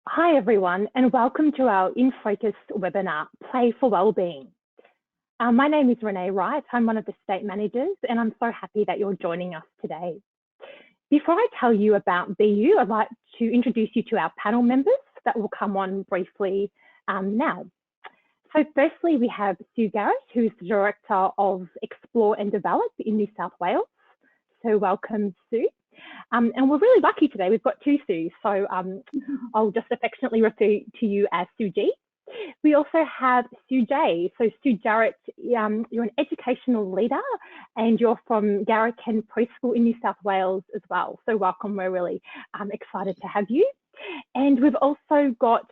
Hi everyone, and welcome to our In Focus webinar, Playful Wellbeing. My name is Renee Wright. I'm one of the state managers, and I'm so happy that you're joining us today. Before I tell you about BU, I'd like to introduce you to our panel members that will come on briefly now. So firstly, we have Sue Garrett, who is the Director of Explore and Develop in New South Wales. So welcome, Sue. And we're really lucky today. We've got two Sues, so I'll just affectionately refer to you as Sue G. We also have Sue J. So Sue Jarrett, you're an educational leader and you're from Garrican Preschool in New South Wales as well. So welcome, we're really excited to have you. And we've also got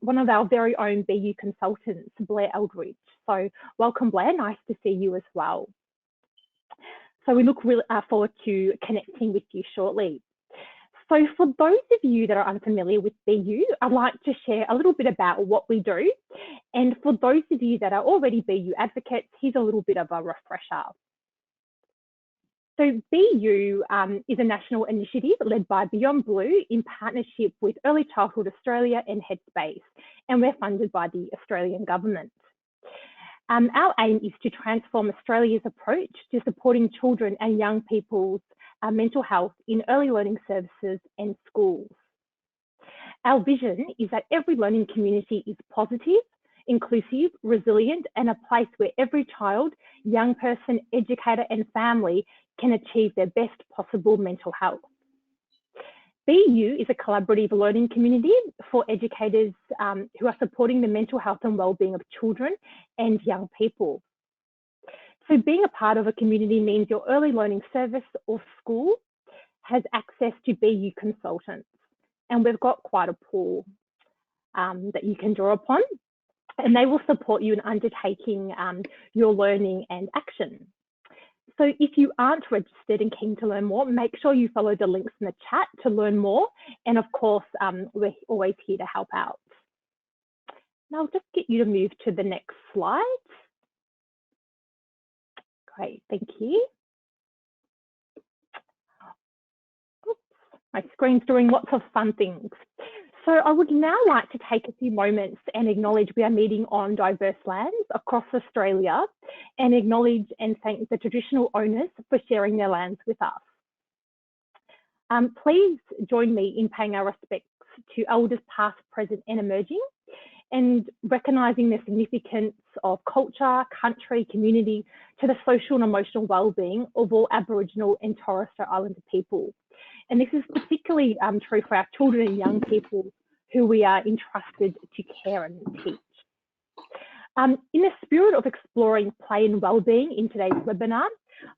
one of our very own BU consultants, Blair Eldridge. So welcome, Blair, nice to see you as well. So we look really forward to connecting with you shortly. So for those of you that are unfamiliar with BU, I'd like to share a little bit about what we do. And for those of you that are already BU advocates, here's a little bit of a refresher. So BU is a national initiative led by Beyond Blue in partnership with Early Childhood Australia and Headspace, and we're funded by the Australian government. Our aim is to transform Australia's approach to supporting children and young people's mental health in early learning services and schools. Our vision is that every learning community is positive, inclusive, resilient, and a place where every child, young person, educator, and family can achieve their best possible mental health. BU is a collaborative learning community for educators who are supporting the mental health and wellbeing of children and young people. So being a part of a community means your early learning service or school has access to BU consultants, and we've got quite a pool that you can draw upon, and they will support you in undertaking your learning and action. So if you aren't registered and keen to learn more, make sure you follow the links in the chat to learn more. And of course, we're always here to help out. Now I'll just get you to move to the next slide. Great, thank you. Oops, my screen's doing lots of fun things. So I would now like to take a few moments and acknowledge we are meeting on diverse lands across Australia and acknowledge and thank the traditional owners for sharing their lands with us. Please join me in paying our respects to elders past, present and emerging, and recognising the significance of culture, country, community to the social and emotional wellbeing of all Aboriginal and Torres Strait Islander people. And this is particularly true for our children and young people who we are entrusted to care and teach. In the spirit of exploring play and wellbeing in today's webinar,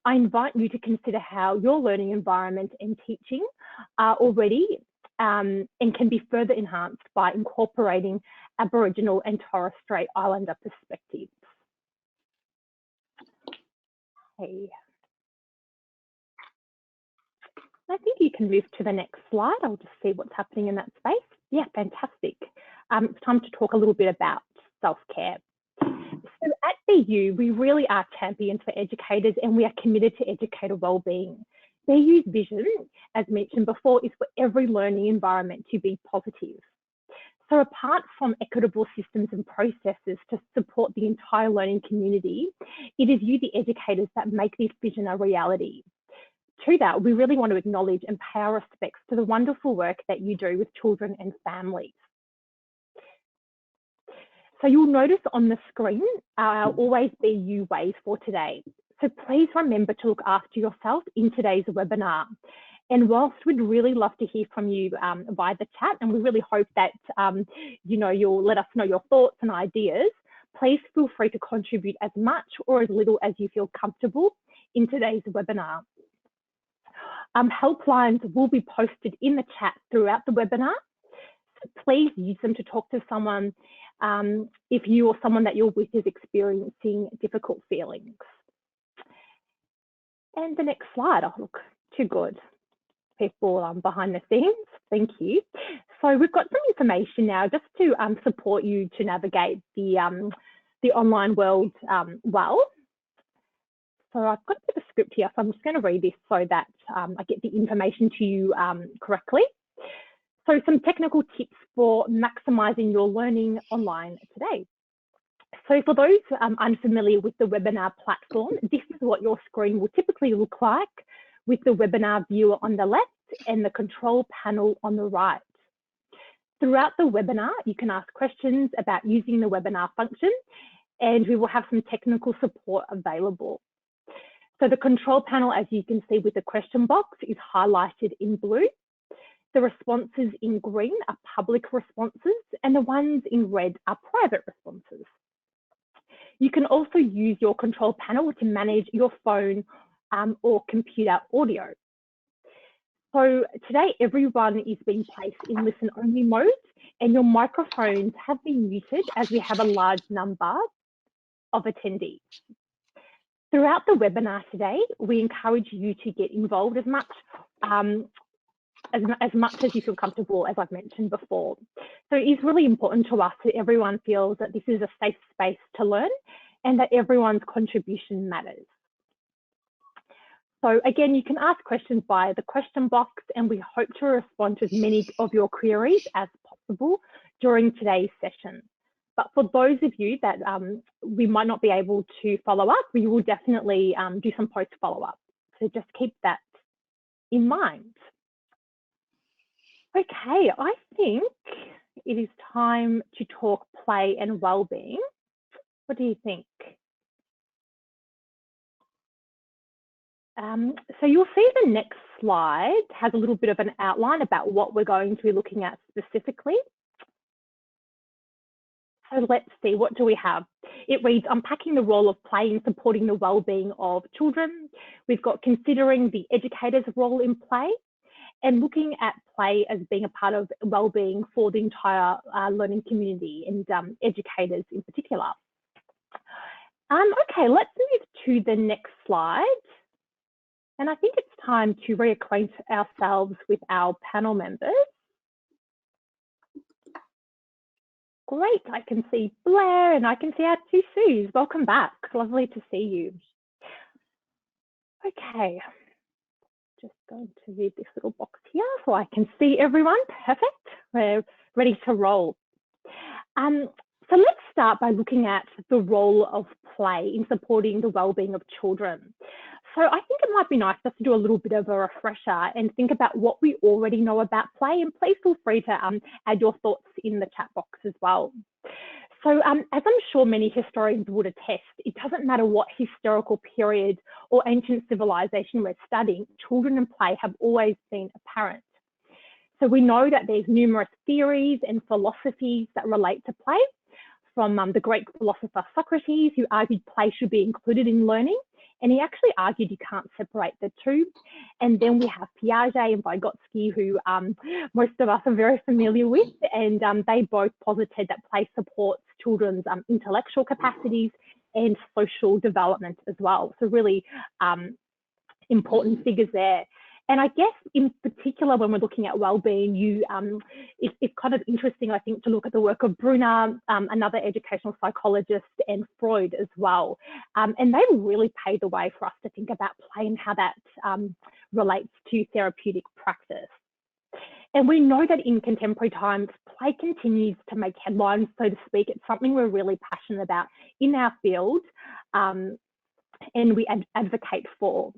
I invite you to consider how your learning environment and teaching are already and can be further enhanced by incorporating Aboriginal and Torres Strait Islander perspectives. Okay. I think you can move to the next slide. I'll just see what's happening in that space. Yeah, fantastic. It's time to talk a little bit about self-care. So at BU, we really are champions for educators and we are committed to educator wellbeing. BU's vision, as mentioned before, is for every learning environment to be positive. So apart from equitable systems and processes to support the entire learning community, it is you, the educators, that make this vision a reality. To that, we really want to acknowledge and pay our respects to the wonderful work that you do with children and families. So you'll notice on the screen our Always BU ways for today. So please remember to look after yourself in today's webinar. And whilst we'd really love to hear from you via the chat, and we really hope that you'll let us know your thoughts and ideas, please feel free to contribute as much or as little as you feel comfortable in today's webinar. Helplines will be posted in the chat throughout the webinar. So please use them to talk to someone if you or someone that you're with is experiencing difficult feelings. And the next slide, oh look, too good. People behind the scenes, thank you. So we've got some information now just to support you to navigate the online world well. So I've got a bit of a script here, so I'm just going to read this so that I get the information to you correctly. So some technical tips for maximising your learning online today. So for those unfamiliar with the webinar platform, this is what your screen will typically look like, with the webinar viewer on the left and the control panel on the right. Throughout the webinar, you can ask questions about using the webinar function, and we will have some technical support available. So the control panel, as you can see with the question box, is highlighted in blue. The responses in green are public responses, and the ones in red are private responses. You can also use your control panel to manage your phone or computer audio. So today, everyone is being placed in listen-only mode, and your microphones have been muted as we have a large number of attendees. Throughout the webinar today, we encourage you to get involved as much as you feel comfortable, as I've mentioned before. So it is really important to us that everyone feels that this is a safe space to learn and that everyone's contribution matters. So again, you can ask questions via the question box, and we hope to respond to as many of your queries as possible during today's session. But for those of you that we might not be able to follow up, we will definitely do some post follow-up. So just keep that in mind. Okay, I think it is time to talk play and wellbeing. What do you think? So you'll see the next slide has a little bit of an outline about what we're going to be looking at specifically. So let's see, what do we have? It reads, unpacking the role of play in supporting the wellbeing of children. We've got considering the educator's role in play, and looking at play as being a part of wellbeing for the entire learning community and educators in particular. Okay, let's move to the next slide. And I think it's time to reacquaint ourselves with our panel members. Great, I can see Blair and I can see our two Sues. Welcome back, lovely to see you. Okay, just going to read this little box here so I can see everyone. Perfect, we're ready to roll. So let's start by looking at the role of play in supporting the wellbeing of children. So I think it might be nice just to do a little bit of a refresher and think about what we already know about play, and please feel free to add your thoughts in the chat box as well. So as I'm sure many historians would attest, it doesn't matter what historical period or ancient civilization we're studying, children and play have always been apparent. So we know that there's numerous theories and philosophies that relate to play, from the Greek philosopher Socrates, who argued play should be included in learning, and he actually argued you can't separate the two. And then we have Piaget and Vygotsky, who most of us are very familiar with, and they both posited that play supports children's intellectual capacities and social development as well. So really important figures there. And I guess in particular, when we're looking at wellbeing, it's kind of interesting, I think, to look at the work of Brunner, another educational psychologist, and Freud as well. And they really paved the way for us to think about play and how that relates to therapeutic practice. And we know that in contemporary times, play continues to make headlines, so to speak. It's something we're really passionate about in our field, and we advocate for.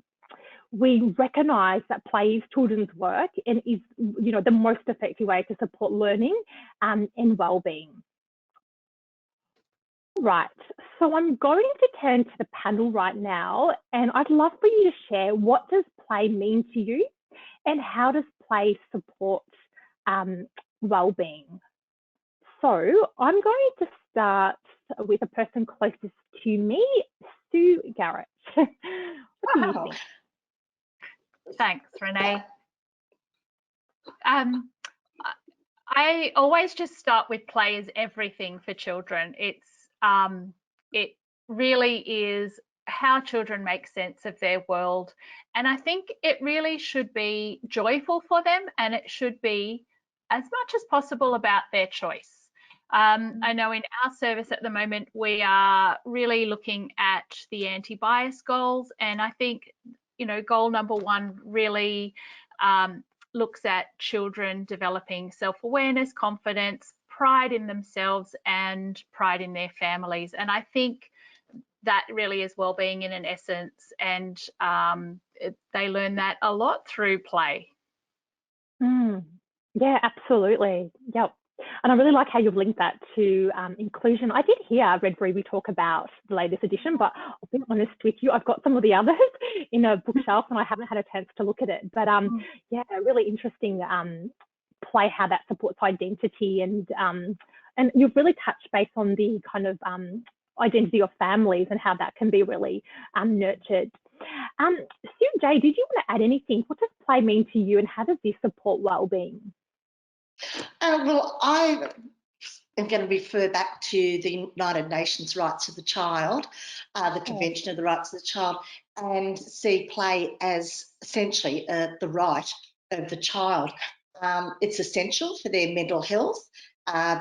We recognise that play is children's work and is, the most effective way to support learning and wellbeing. Right, so I'm going to turn to the panel right now, and I'd love for you to share, what does play mean to you, and how does play support wellbeing? So I'm going to start with a person closest to me, Sue Garrett. What do you think? Thanks, Renee. I always just start with play as everything for children. It really is how children make sense of their world. And I think it really should be joyful for them, and it should be as much as possible about their choice. I know in our service at the moment, we are really looking at the anti-bias goals. And I think, goal number one really looks at children developing self-awareness, confidence, pride in themselves and pride in their families. And I think that really is well-being in an essence, and they learn that a lot through play. Yeah, absolutely. Yep. And I really like how you've linked that to inclusion. I did hear Red Ruby talk about the latest edition, but I'll be honest with you, I've got some of the others in a bookshelf and I haven't had a chance to look at it. But yeah, really interesting play, how that supports identity, and you've really touched base on the kind of identity of families and how that can be really nurtured. Sue J, did you want to add anything? What does play mean to you, and how does this support wellbeing? Well, I am going to refer back to the United Nations Rights of the Child, the Convention of the Rights of the Child, and see play as essentially the right of the child. It's essential for their mental health,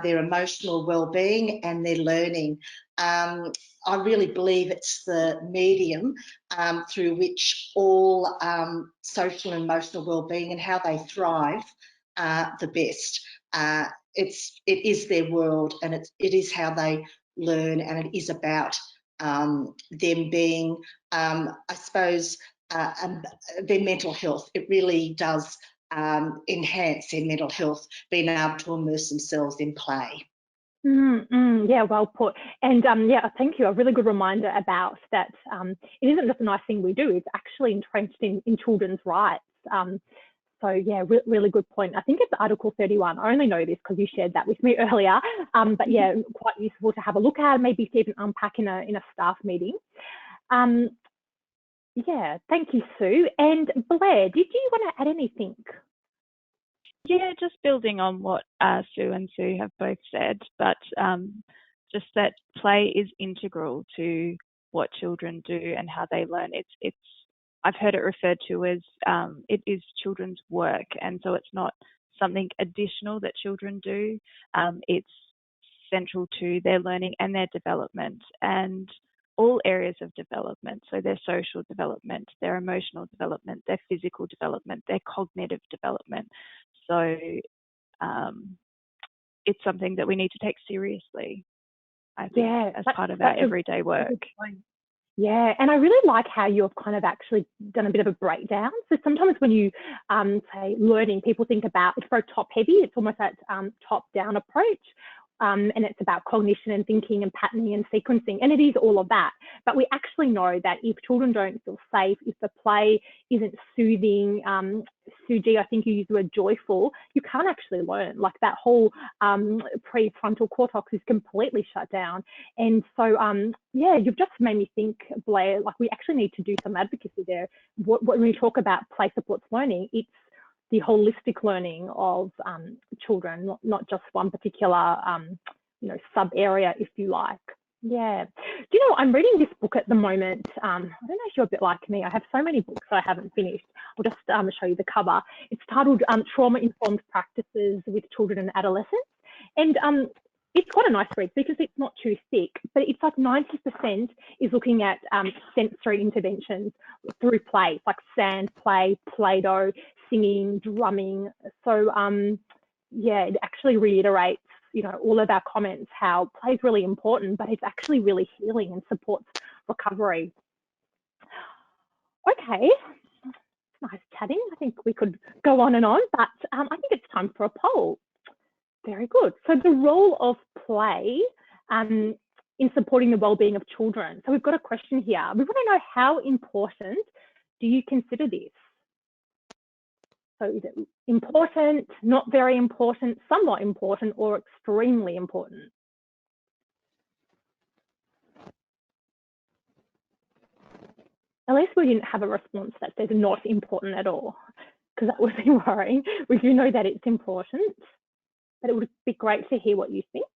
their emotional well-being and their learning. I really believe it's the medium through which all social and emotional well-being and how they thrive the best. It is their world, and it is how they learn, and it is about them being, I suppose, their mental health. It really does enhance their mental health, being able to immerse themselves in play. Yeah, well put. And yeah, thank you. A really good reminder about that. It isn't just a nice thing we do, it's actually entrenched in children's rights. So yeah, really good point. I think it's Article 31. I only know this because you shared that with me earlier. But yeah, quite useful to have a look at, maybe to even unpack in a staff meeting. Yeah, thank you, Sue. And Blair, did you want to add anything? Yeah, just building on what Sue and Sue have both said, but just that play is integral to what children do and how they learn. It's I've heard it referred to as it is children's work, and so it's not something additional that children do. It's central to their learning and their development, and all areas of development. So their social development, their emotional development, their physical development, their cognitive development. So it's something that we need to take seriously, I think, as part of our everyday work. Yeah, and I really like how you've kind of actually done a bit of a breakdown. So sometimes when you say learning, people think about, it's very top heavy, it's almost that top down approach. And it's about cognition and thinking and patterning and sequencing, and it is all of that. But we actually know that if children don't feel safe, if the play isn't soothing, Suji, I think you used the word joyful, you can't actually learn. Like that whole prefrontal cortex is completely shut down. And so, yeah, you've just made me think, Blair, like we actually need to do some advocacy there. When we talk about play supports learning, it's the holistic learning of children, not just one particular, sub area, if you like. Yeah. Do you know, I'm reading this book at the moment. I don't know if you're a bit like me. I have so many books I haven't finished. I'll just show you the cover. It's titled Trauma-Informed Practices with Children and Adolescents. And it's quite a nice read because it's not too thick, but it's like 90% is looking at sensory interventions through play, like sand play, Play-Doh, singing, drumming. So yeah, it actually reiterates, all of our comments, how play is really important, but it's actually really healing and supports recovery. Okay, it's nice chatting. I think we could go on and on, but I think it's time for a poll. Very good. So the role of play in supporting the well-being of children. So we've got a question here. We want to know, how important do you consider this? So is it important, not very important, somewhat important, or extremely important? At least we didn't have a response that says not important at all, because that would be worrying. We do know that it's important, but it would be great to hear what you think.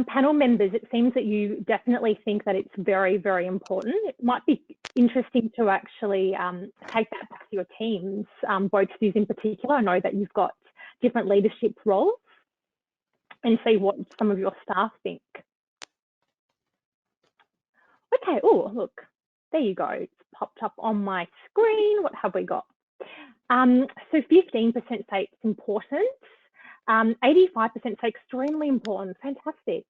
Panel members, it seems that you definitely think that it's very, very important. It might be interesting to actually take that back to your teams, both Suze in particular. I know that you've got different leadership roles, and see what some of your staff think. Okay, oh, look, there you go. It's popped up on my screen. What have we got? So 15% say it's important. 85% say extremely important. Fantastic.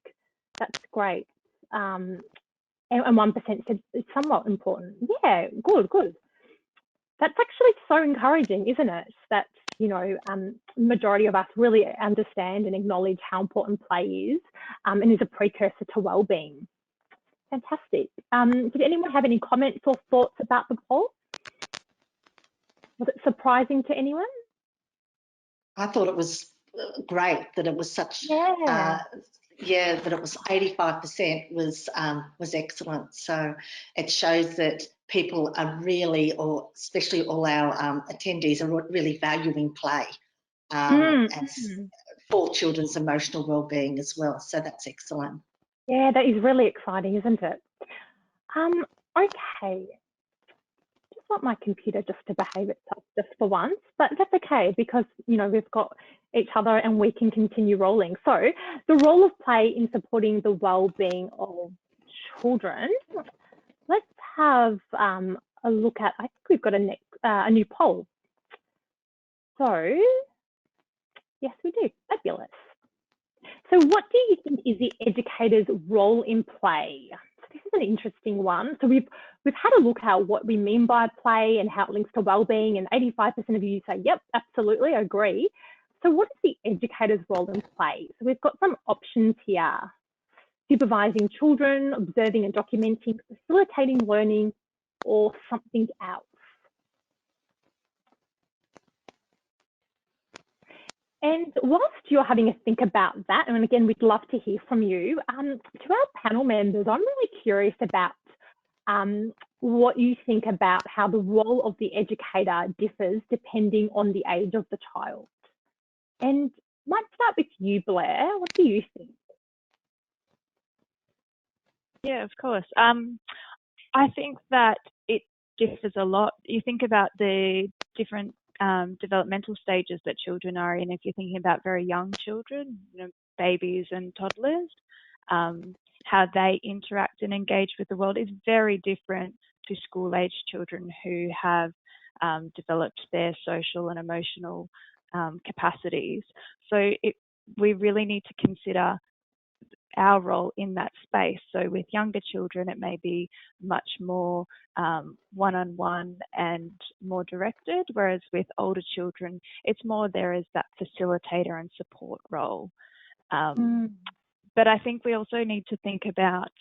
That's great. And 1% said it's somewhat important. Yeah, good, good. That's actually so encouraging, isn't it? That, you know, majority of us really understand and acknowledge how important play is, and is a precursor to wellbeing. Fantastic. Did anyone have any comments or thoughts about the poll? Was it surprising to anyone? I thought it was great that it was such, that it was 85% was excellent. So it shows that people are really, or especially all our attendees, are really valuing play for children's emotional wellbeing as well. So that's excellent. Yeah, that is really exciting, isn't it? Okay. Just want my computer just to behave itself just for once, but that's okay because, you know, we've got each other and we can continue rolling. So the role of play in supporting the well-being of children. Let's have a look at, I think we've got a new poll. So yes, we do. Fabulous. So what do you think is the educator's role in play? So this is an interesting one. So we've had a look at what we mean by play and how it links to wellbeing, and 85% of you say, yep, absolutely, I agree. So what is the educator's role in play? So we've got some options here. Supervising children, observing and documenting, facilitating learning, or something else. And whilst you're having a think about that, and again, we'd love to hear from you, to our panel members, I'm really curious about what you think about how the role of the educator differs depending on the age of the child. And might start with you, Blair. What do you think? Yeah, of course. I think that it differs a lot. You think about the different developmental stages that children are in. If you're thinking about very young children, you know, babies and toddlers, how they interact and engage with the world is very different to school-age children who have developed their social and emotional capacities. So we really need to consider our role in that space. So with younger children, it may be much more one-on-one and more directed, whereas with older children, it's more there is that facilitator and support role. But I think we also need to think about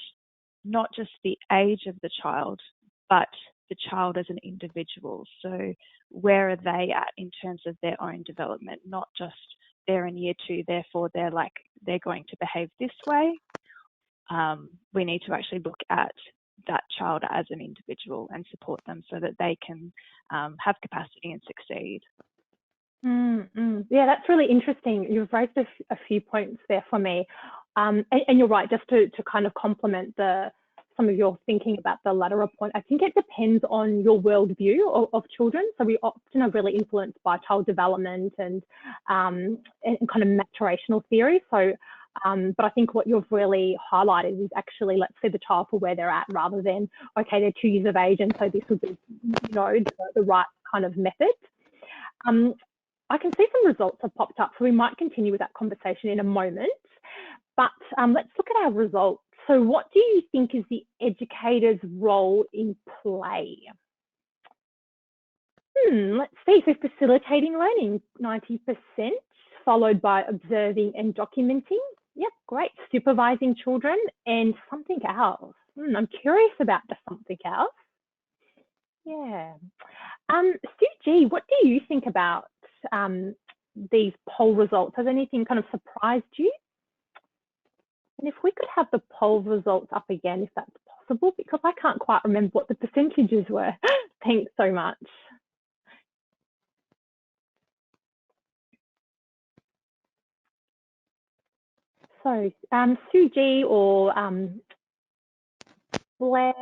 not just the age of the child, but the child as an individual. So where are they at in terms of their own development, not just they're in year 2, therefore they're going to behave this way. We need to actually look at that child as an individual and support them so that they can have capacity and succeed. Yeah, that's really interesting. You've raised a few points there for me. And you're right, just to kind of complement some of your thinking about the latter point, I think it depends on your worldview of children. So we often are really influenced by child development and kind of maturational theory. So, but I think what you've really highlighted is actually, let's see the child for where they're at rather than, okay, they're 2 years of age and so this would be, you know, the right kind of method. I can see some results have popped up, so we might continue with that conversation in a moment. But let's look at our results. So what do you think is the educator's role in play? Let's see. So facilitating learning, 90%, followed by observing and documenting. Yep, great. Supervising children and something else. I'm curious about the something else. Yeah. Sue G, what do you think about these poll results? Has anything kind of surprised you? And if we could have the poll results up again, if that's possible, because I can't quite remember what the percentages were. Thanks so much. So, Sue G or Blair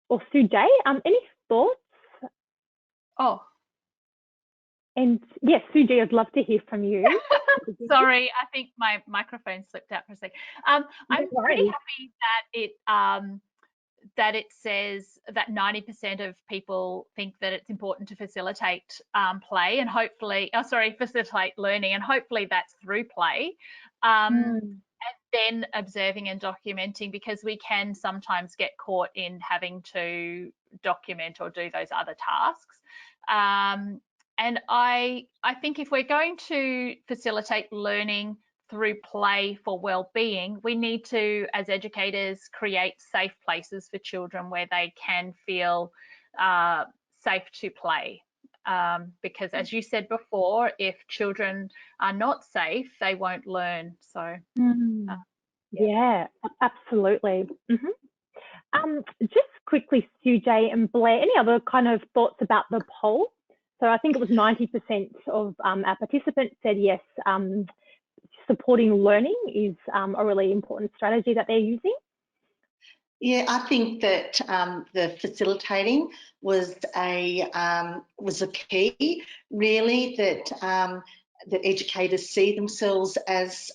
or Sue J, any thoughts? Oh, and yes, Sue G, I'd love to hear from you. sorry, I think my microphone slipped out for a second. I'm pretty happy that it says that 90% of people think that it's important to facilitate play and hopefully, facilitate learning, and hopefully that's through play. And then observing and documenting, because we can sometimes get caught in having to document or do those other tasks. And I think if we're going to facilitate learning through play for well-being, we need to, as educators, create safe places for children where they can feel safe to play. Because as you said before, if children are not safe, they won't learn. So yeah, absolutely. Just quickly, Sue J and Blair, any other kind of thoughts about the poll? So I think it was 90% of our participants said yes, supporting learning is a really important strategy that they're using. Yeah, I think that the facilitating was a key, really, that educators see themselves as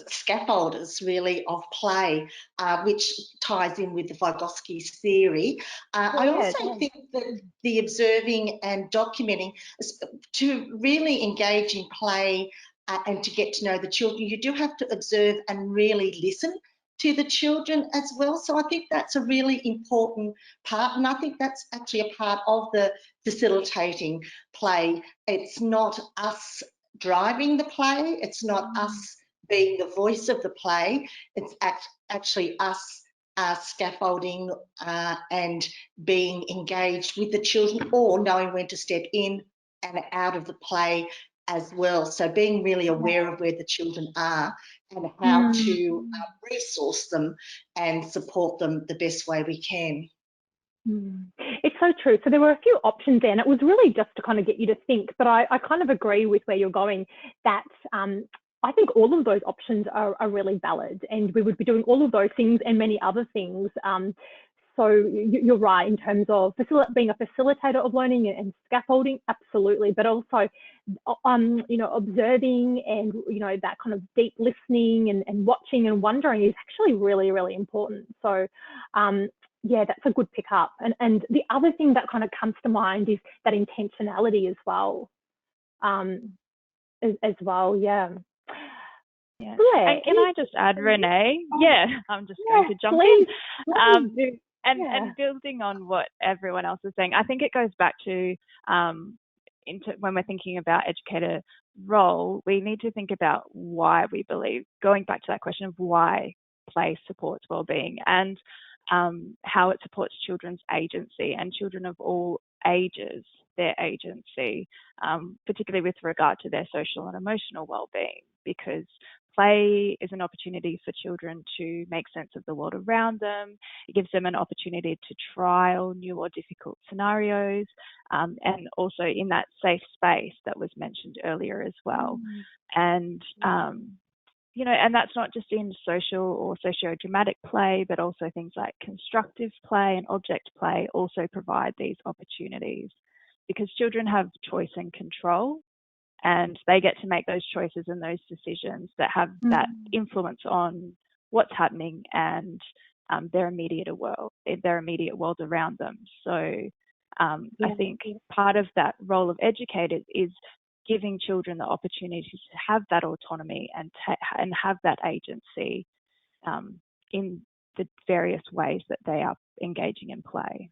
scaffolders, really, of play, which ties in with the Vygotsky's theory. I also think that the observing and documenting, to really engage in play and to get to know the children, you do have to observe and really listen to the children as well. So I think that's a really important part, and I think that's actually a part of the facilitating play. It's not us driving the play, it's not us being the voice of the play, it's actually us scaffolding and being engaged with the children, or knowing when to step in and out of the play as well. So being really aware of where the children are and how to resource them and support them the best way we can. It's so true. So there were a few options there, and it was really just to kind of get you to think, but I kind of agree with where you're going, that I think all of those options are really valid, and we would be doing all of those things and many other things. So you're right in terms of being a facilitator of learning and scaffolding, absolutely, but also, observing and, that kind of deep listening and watching and wondering is actually really, really important. So, yeah, that's a good pick up. And the other thing that kind of comes to mind is that intentionality as well. Yeah. And can I just add, Renee? Yeah, I'm just going to jump in. And building on what everyone else is saying, I think it goes back to when we're thinking about educator role, we need to think about why we believe, going back to that question of why play supports wellbeing and how it supports children's agency and children of all ages, their agency, particularly with regard to their social and emotional wellbeing, because play is an opportunity for children to make sense of the world around them. It gives them an opportunity to trial new or difficult scenarios, and also in that safe space that was mentioned earlier as well. And and that's not just in social or socio-dramatic play, but also things like constructive play and object play also provide these opportunities, because children have choice and control, and they get to make those choices and those decisions that have that influence on what's happening and their immediate world around them. So I think part of that role of educators is giving children the opportunity to have that autonomy and have that agency in the various ways that they are engaging in play.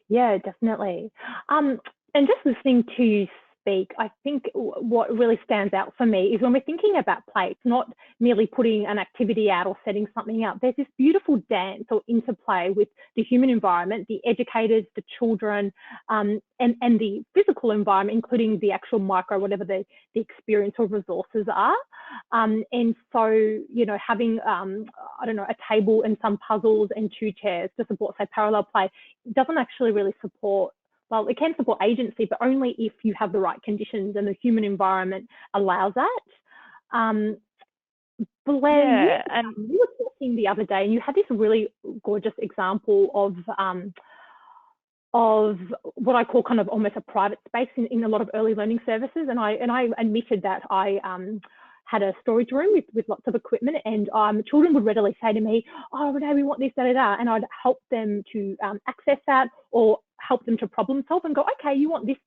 Yeah, definitely. And just listening to you speak, I think what really stands out for me is when we're thinking about play, it's not merely putting an activity out or setting something up. There's this beautiful dance or interplay with the human environment, the educators, the children, and the physical environment, including the actual whatever the experience or resources are. And so, having, a table and some puzzles and 2 chairs to support, say, parallel play, doesn't actually really support well, it can support agency, but only if you have the right conditions and the human environment allows that. Blair, you were talking the other day and you had this really gorgeous example of what I call kind of almost a private space in a lot of early learning services. And I admitted that I had a storage room with lots of equipment, and children would readily say to me, "Oh, Renee, we want this, da da da," and I'd help them to access that or help them to problem solve and go, "Okay, you want this,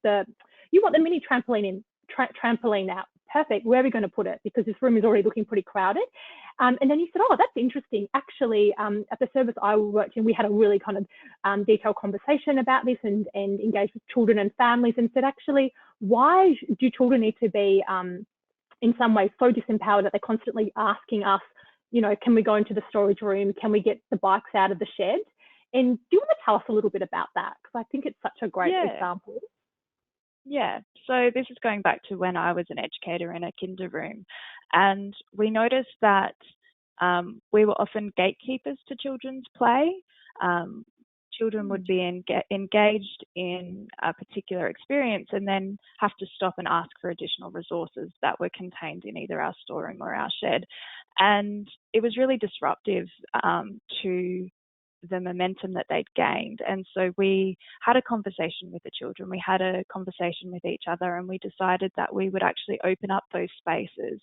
you want the mini trampoline trampoline out. Perfect. Where are we going to put it? Because this room is already looking pretty crowded." And then he said, "Oh, that's interesting. Actually, at the service I worked in, we had a really kind of detailed conversation about this and engaged with children and families, and said, actually, why do children need to be in some way so disempowered that they're constantly asking us, you know, can we go into the storage room? Can we get the bikes out of the shed?" And do you want to tell us a little bit about that? Because I think it's such a great example. Yeah, so this is going back to when I was an educator in a kinder room, and we noticed that we were often gatekeepers to children's play. Children would be engaged in a particular experience and then have to stop and ask for additional resources that were contained in either our storeroom or our shed. And it was really disruptive to the momentum that they'd gained. And so we had a conversation with the children, we had a conversation with each other, and we decided that we would actually open up those spaces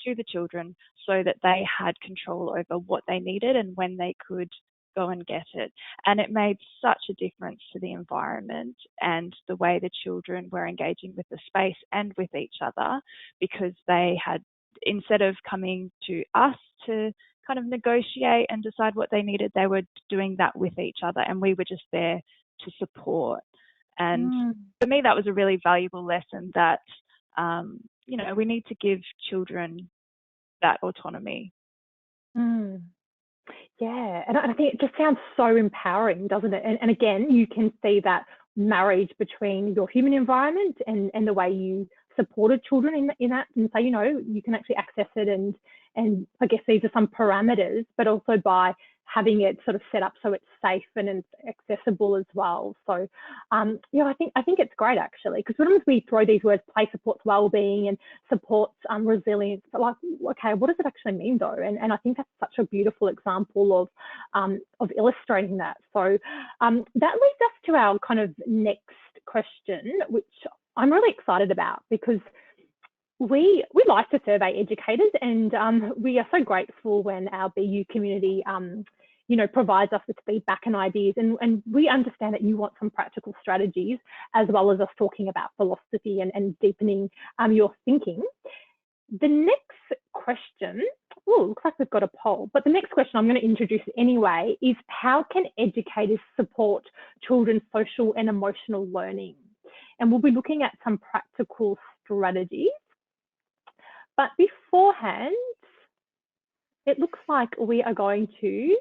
to the children so that they had control over what they needed and when they could go and get it. And it made such a difference to the environment and the way the children were engaging with the space and with each other, because they had, instead of coming to us to kind of negotiate and decide what they needed, they were doing that with each other, and we were just there to support. And for me, that was a really valuable lesson that, you know, we need to give children that autonomy. Yeah, and I think it just sounds so empowering, doesn't it? And again, you can see that marriage between your human environment and the way you supported children in that, and say, you know, you can actually access it, and I guess these are some parameters, but also by having it sort of set up so it's safe and it's accessible as well. So, yeah, I think it's great actually, because sometimes we throw these words, play supports wellbeing and supports resilience, but like, okay, what does it actually mean though? And I think that's such a beautiful example of illustrating that. So that leads us to our kind of next question, which I'm really excited about, because we like to survey educators, and we are so grateful when our BU community you know, provides us with feedback and ideas, and we understand that you want some practical strategies as well as us talking about philosophy and deepening your thinking. The next question, looks like we've got a poll, but the next question I'm going to introduce anyway is, how can educators support children's social and emotional learning? And we'll be looking at some practical strategies. But beforehand, it looks like we're going to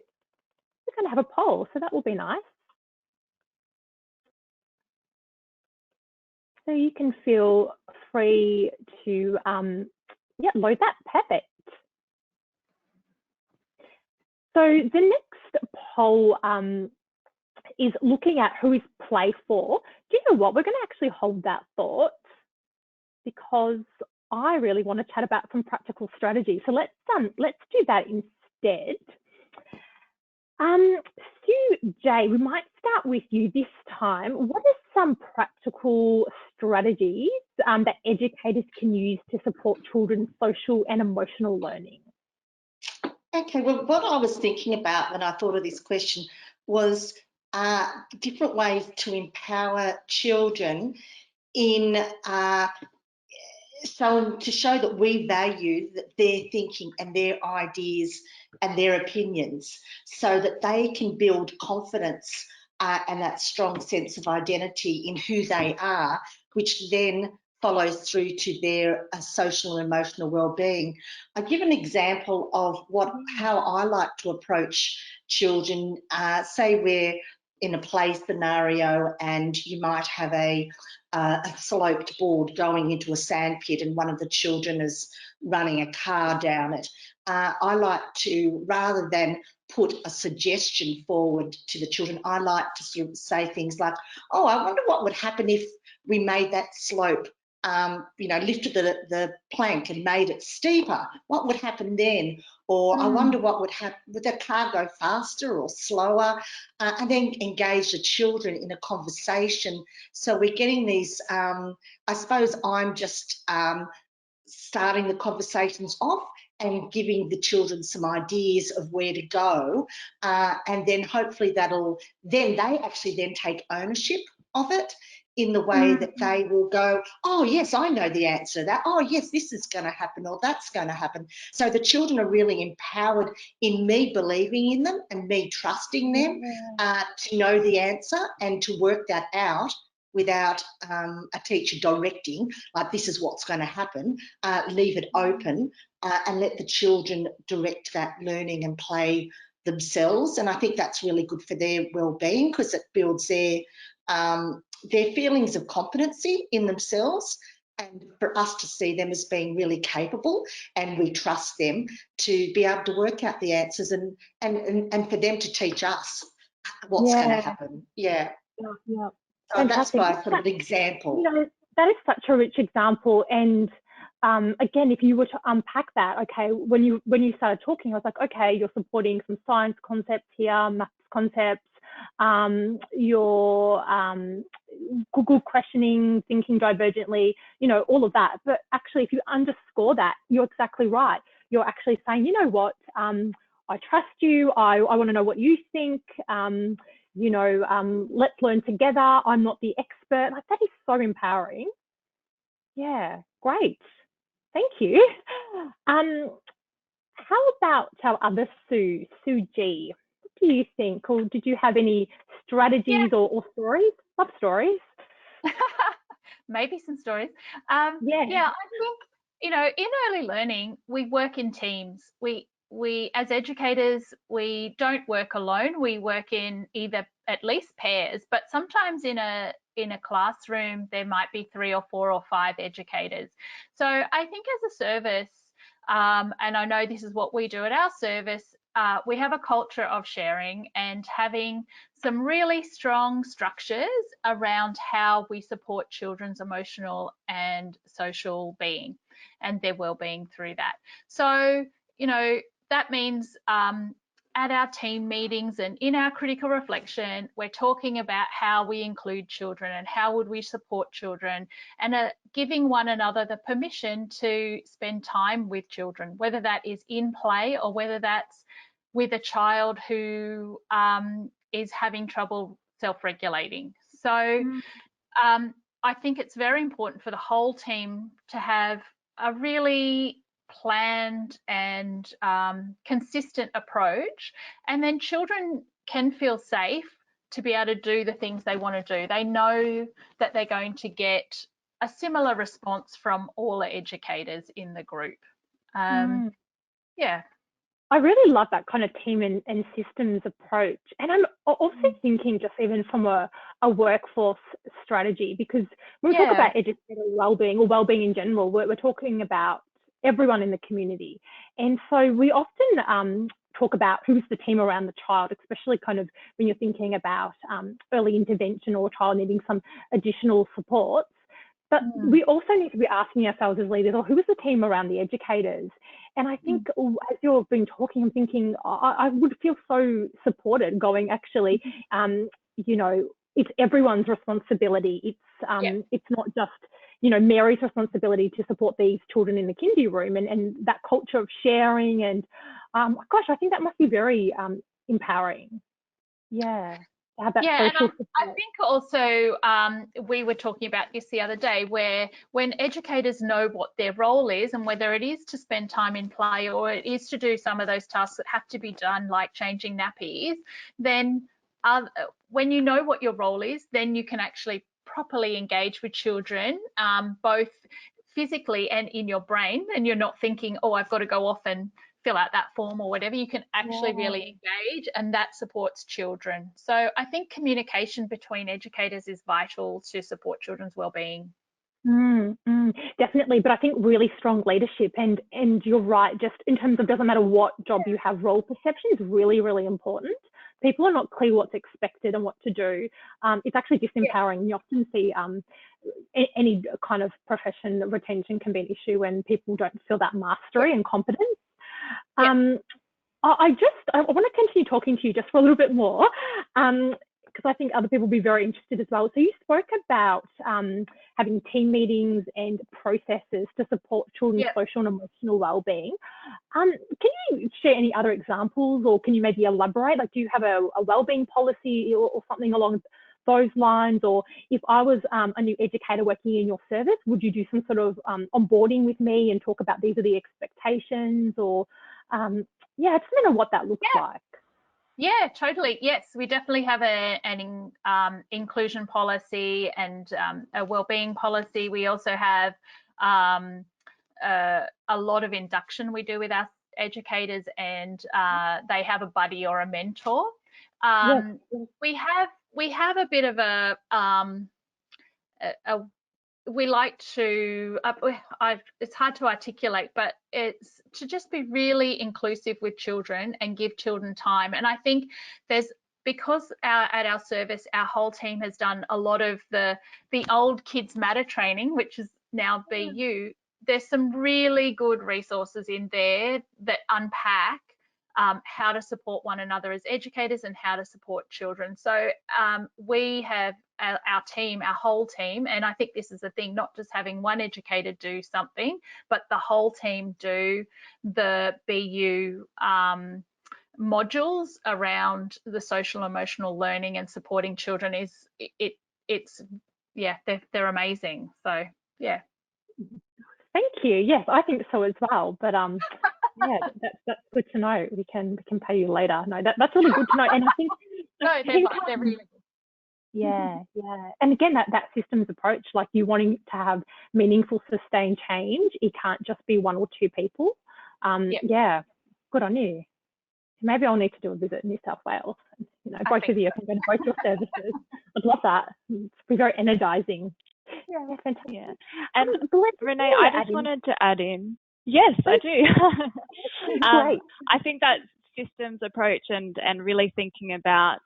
have a poll, so that will be nice. So you can feel free to load that. Perfect. So the next poll is looking at who is Playful. Do you know what? We're going to actually hold that thought, because I really want to chat about some practical strategies. So let's do that instead. Sue J, we might start with you this time. What are some practical strategies that educators can use to support children's social and emotional learning? Okay, well, what I was thinking about when I thought of this question was different ways to empower children in so to show that we value their thinking and their ideas and their opinions, so that they can build confidence and that strong sense of identity in who they are, which then follows through to their social and emotional well-being. I give an example of how I like to approach children. Say we're in a play scenario and you might have a sloped board going into a sand pit and one of the children is running a car down it. I like to, rather than put a suggestion forward to the children. I like to sort of say things like, oh, I wonder what would happen if we made that slope, lifted the plank and made it steeper. What would happen then? Or I wonder what would happen, would the car go faster or slower? And then engage the children in a conversation. So we're getting these, I suppose I'm just starting the conversations off and giving the children some ideas of where to go, and then hopefully then they actually then take ownership of it in the way that they will go, oh yes, I know the answer to that, oh yes, this is going to happen or that's going to happen. So the children are really empowered in me believing in them and me trusting them to know the answer and to work that out without a teacher directing, like this is what's going to happen. Leave it open and let the children direct that learning and play themselves. And I think that's really good for their well-being, because it builds their feelings of competency in themselves, and for us to see them as being really capable, and we trust them to be able to work out the answers, and for them to teach us what's going to happen. Yeah. So that's my sort of example. That is such a rich example. And again, if you were to unpack that, okay, when you started talking, I was like, okay, you're supporting some science concepts here, maths concepts, your good questioning, thinking divergently, all of that. But actually, if you underscore that, you're exactly right. You're actually saying, you know what, I trust you. I want to know what you think. Let's learn together. I'm not the expert. Like, that is so empowering. Yeah, great. Thank you. How about our other Sue G? What do you think? Or did you have any strategies or stories? Love stories. Maybe some stories. I think, in early learning, we work in teams. We as educators, we don't work alone. We work in either at least pairs, but sometimes in a classroom there might be 3 or 4 or 5 educators. So I think as a service, and I know this is what we do at our service, we have a culture of sharing and having some really strong structures around how we support children's emotional and social being and their well-being through that. So, that means at our team meetings and in our critical reflection, we're talking about how we include children and how would we support children, and giving one another the permission to spend time with children, whether that is in play or whether that's with a child who is having trouble self-regulating. So I think it's very important for the whole team to have a really planned and consistent approach, and then children can feel safe to be able to do the things they want to do. They know that they're going to get a similar response from all the educators in the group. Yeah. I really love that kind of team and systems approach. And I'm also thinking just even from a workforce strategy, because when we talk about educator wellbeing or wellbeing in general, we're talking about everyone in the community. And so we often talk about who's the team around the child, especially kind of when you're thinking about early intervention or a child needing some additional supports. But we also need to be asking ourselves as leaders, who is the team around the educators? And I think as you've been talking, I'm thinking I would feel so supported going, actually, it's everyone's responsibility. It's not just, Mary's responsibility to support these children in the kindy room, and that culture of sharing. And gosh, I think that must be very empowering. Yeah. And I think also we were talking about this the other day, where when educators know what their role is, and whether it is to spend time in play or it is to do some of those tasks that have to be done, like changing nappies, then when you know what your role is, then you can actually properly engage with children, both physically and in your brain, and you're not thinking, oh, I've got to go off and fill out that form or whatever. You can actually really engage, and that supports children. So I think communication between educators is vital to support children's wellbeing. Definitely, but I think really strong leadership, and you're right, just in terms of doesn't matter what job you have, role perception is really, really important. People are not clear what's expected and what to do. It's actually disempowering. You often see any kind of profession, retention can be an issue when people don't feel that mastery and competence. I want to continue talking to you just for a little bit more, because I think other people will be very interested as well. So you spoke about having team meetings and processes to support children's social and emotional wellbeing. Can you share any other examples, or can you maybe elaborate? Like, do you have a wellbeing policy or something along those lines? Or if I was a new educator working in your service, would you do some sort of onboarding with me and talk about these are the expectations, or yeah, I just don't know what that looks like. Yeah, totally. Yes, we definitely have an inclusion policy and a wellbeing policy. We also have a lot of induction we do with our educators, and they have a buddy or a mentor. We have a bit of we like to, it's hard to articulate, but it's to just be really inclusive with children and give children time. And I think because at our service, our whole team has done a lot of the old Kids Matter training, which is now BU. There's some really good resources in there that unpack how to support one another as educators and how to support children. So we have our whole team, and I think this is the thing, not just having one educator do something, but the whole team do the BU modules around the social emotional learning and supporting children. They're amazing. So yeah. Thank you. Yes, I think so as well. But yeah, that's good to know. We can pay you later. No, that's really good to know. And I think they're really good. Yeah. And again, that systems approach, like you wanting to have meaningful, sustained change, it can't just be one or two people. Yeah, good on you. Maybe I'll need to do a visit in New South Wales. Both of you can go to both your services. I'd love that. It'd be very energizing. Yeah, fantastic. Yeah. And Renee, I just wanted to add in. Yes, I do. Great. I think that systems approach and really thinking about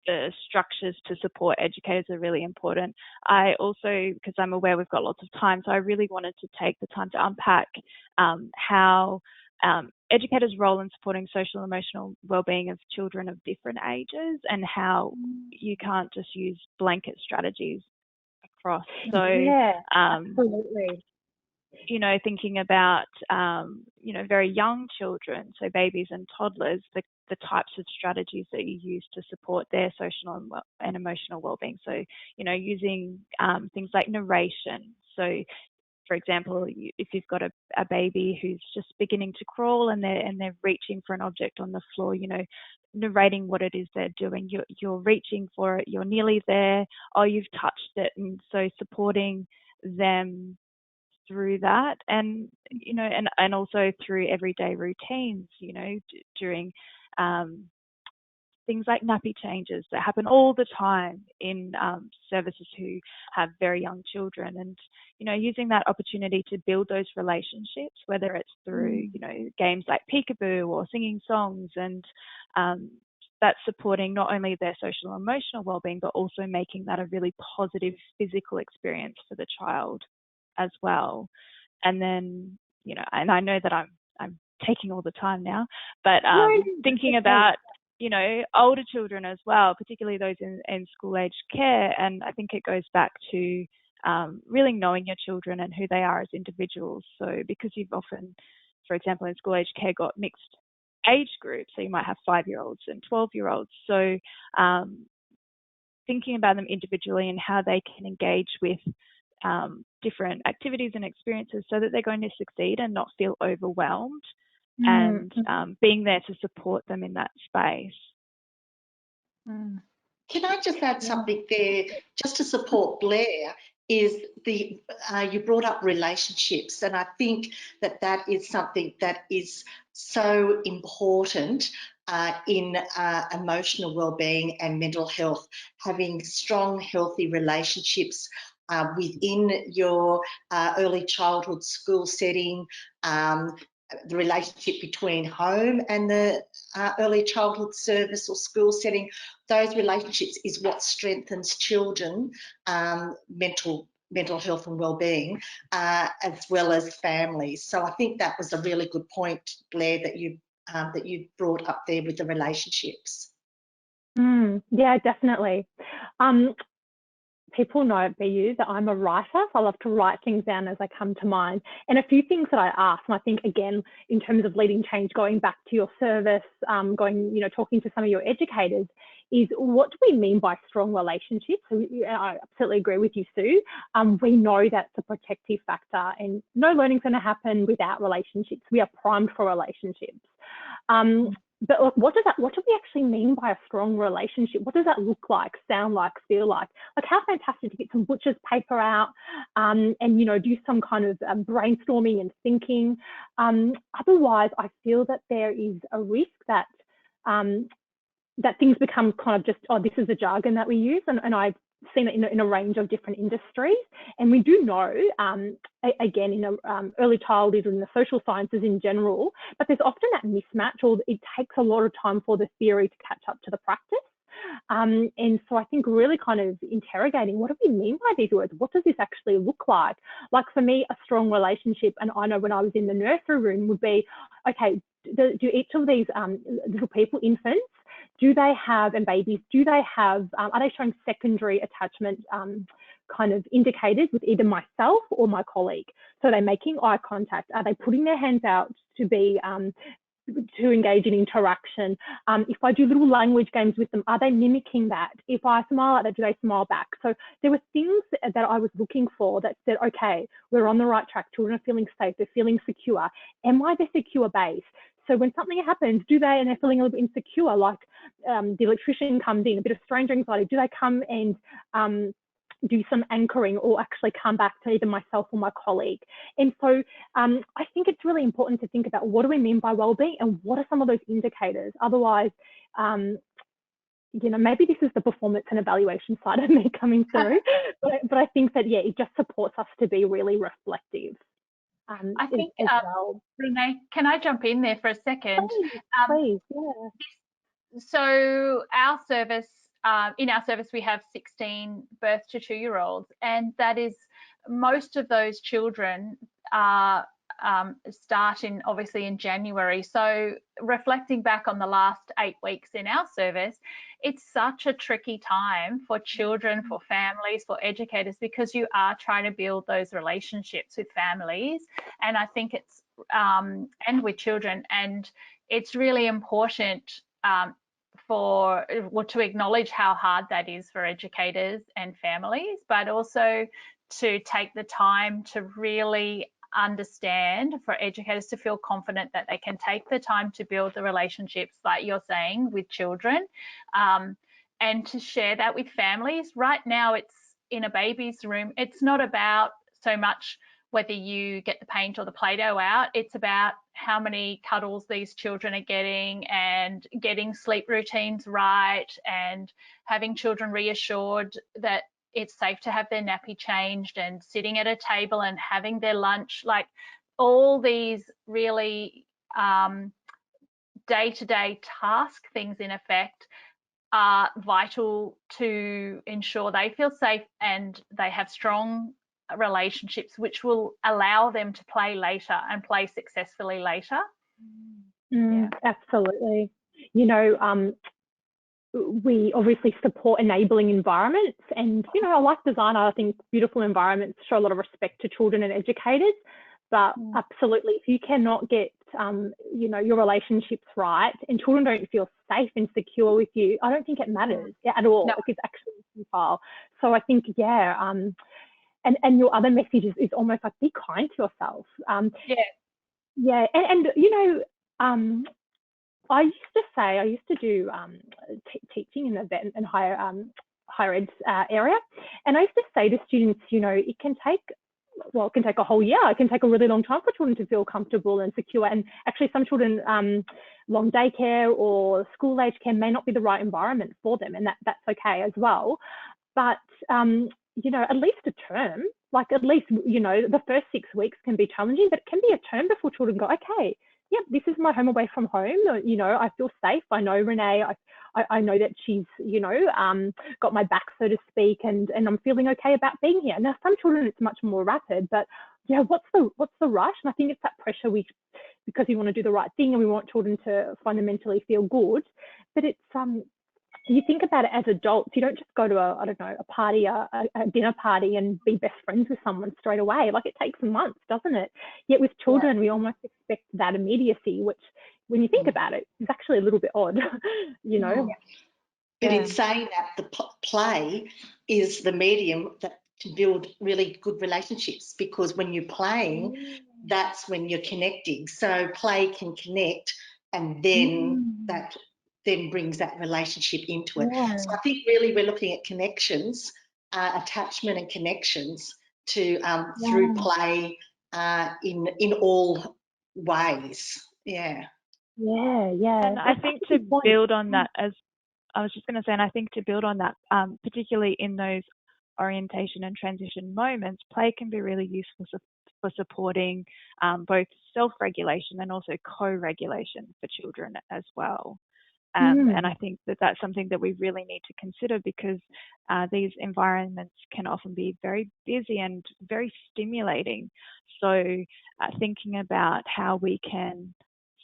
the structures to support educators are really important. I also, because I'm aware we've got lots of time, so I really wanted to take the time to unpack how educators' role in supporting social and emotional wellbeing of children of different ages, and how you can't just use blanket strategies across. So absolutely. Thinking about very young children, so babies and toddlers, the types of strategies that you use to support their social and emotional well-being. So using things like narration. So for example, if you've got a baby who's just beginning to crawl and they're reaching for an object on the floor, narrating what it is they're doing. You're reaching for it, you're nearly there, oh, you've touched it. And so supporting them through that, and and also through everyday routines, during things like nappy changes that happen all the time in services who have very young children, and using that opportunity to build those relationships, whether it's through games like peekaboo or singing songs, and that's supporting not only their social and emotional well-being, but also making that a really positive physical experience for the child as well. And then and I know that I'm taking all the time now, but thinking about older children as well, particularly those in school-aged care. And I think it goes back to really knowing your children and who they are as individuals. So because you've often, for example, in school-aged care got mixed age groups, so you might have 5-year-olds and 12-year-olds. So thinking about them individually and how they can engage with different activities and experiences so that they're going to succeed and not feel overwhelmed, and being there to support them in that space. Can I just add something there, just to support Blair, is you brought up relationships, and I think that is something that is so important in emotional well-being and mental health, having strong, healthy relationships within your early childhood school setting, the relationship between home and the early childhood service or school setting. Those relationships is what strengthens children, mental health and well-being, as well as families. So I think that was a really good point, Blair, that you brought up there with the relationships. Yeah, definitely. People know at BU that I'm a writer, so I love to write things down as they come to mind. And a few things that I ask, and I think, again, in terms of leading change, going back to your service, talking to some of your educators, is what do we mean by strong relationships? So I absolutely agree with you, Sue. We know that's a protective factor, and no learning's going to happen without relationships. We are primed for relationships. But what do we actually mean by a strong relationship? What does that look like, sound like, feel like? Like, how fantastic to get some butcher's paper out and, do some kind of brainstorming and thinking. Otherwise, I feel that there is a risk that that things become kind of just, this is the jargon that we use. And I've seen it in a range of different industries. And we do know, again, in early childhood and the social sciences in general, but there's often that mismatch, or it takes a lot of time for the theory to catch up to the practice. And so I think really kind of interrogating, what do we mean by these words? What does this actually look like? Like for me, a strong relationship, and I know when I was in the nursery room, would be, okay, do each of these little people, infants, do they have, and babies, do they have, are they showing secondary attachment kind of indicators with either myself or my colleague? So are they making eye contact? Are they putting their hands out to be, to engage in interaction? If I do little language games with them, are they mimicking that? If I smile at them, do they smile back? So there were things that I was looking for that said, okay, we're on the right track. Children are feeling safe. They're feeling secure. Am I the secure base? So when something happens, and they're feeling a little bit insecure, like the electrician comes in, a bit of stranger anxiety, do they come and do some anchoring, or actually come back to either myself or my colleague? And so I think it's really important to think about, what do we mean by wellbeing, and what are some of those indicators? Otherwise, maybe this is the performance and evaluation side of me coming through, but I think that, it just supports us to be really reflective. I think, as well. Renee, can I jump in there for a second? Please, yeah. So our service, in our service, we have 16 birth to 2-year-olds, and that is, most of those children start obviously in January. So reflecting back on the last 8 weeks in our service, it's such a tricky time for children, for families, for educators, because you are trying to build those relationships with families, and I think it's and with children, and it's really important to acknowledge how hard that is for educators and families, but also to take the time to really understand, for educators to feel confident that they can take the time to build the relationships, like you're saying, with children, and to share that with families. Right now, it's in a baby's room. It's not about so much whether you get the paint or the Play-Doh out. It's about how many cuddles these children are getting, and getting sleep routines right, and having children reassured that it's safe to have their nappy changed, and sitting at a table and having their lunch. Like, all these really day-to-day task things, in effect, are vital to ensure they feel safe and they have strong relationships, which will allow them to play later and play successfully later. Absolutely. We obviously support enabling environments, and I like design. I think beautiful environments show a lot of respect to children and educators, but absolutely, if you cannot get your relationships right, and children don't feel safe and secure with you, I don't think it matters at all. No. It's actually futile. So I think and your other message is almost like, be kind to yourself. I used to do teaching in the vet and higher ed area, and I used to say to students, it can take a whole year. It can take a really long time for children to feel comfortable and secure. And actually, some children, long daycare or school age care may not be the right environment for them, and that's okay as well. But you know, at least a term, like at least, you know, the first 6 weeks can be challenging, but it can be a term before children go, okay, yep, this is my home away from home. You know, I feel safe. I know Renee. I know that she's, you know, got my back, so to speak, and I'm feeling okay about being here. Now, some children it's much more rapid, but yeah, what's the rush? And I think it's that pressure because we want to do the right thing and we want children to fundamentally feel good. But it's you think about it as adults, you don't just go to I don't know, a party, a dinner party and be best friends with someone straight away. Like it takes months, doesn't it? Yet with children, we almost expect that immediacy, which when you think about it, is actually a little bit odd, you know? But in saying that, the play is the medium that can build really good relationships, because when you're playing, that's when you're connecting. So play can connect, and then that then brings that relationship into it. So I think really we're looking at connections, attachment and connections to through play in all ways. Yeah. And I think to build on that, as I was just going to say, and I think to build on that, particularly in those orientation and transition moments, play can be really useful for supporting both self-regulation and also co-regulation for children as well. And I think that that's something that we really need to consider, because these environments can often be very busy and very stimulating. So thinking about how we can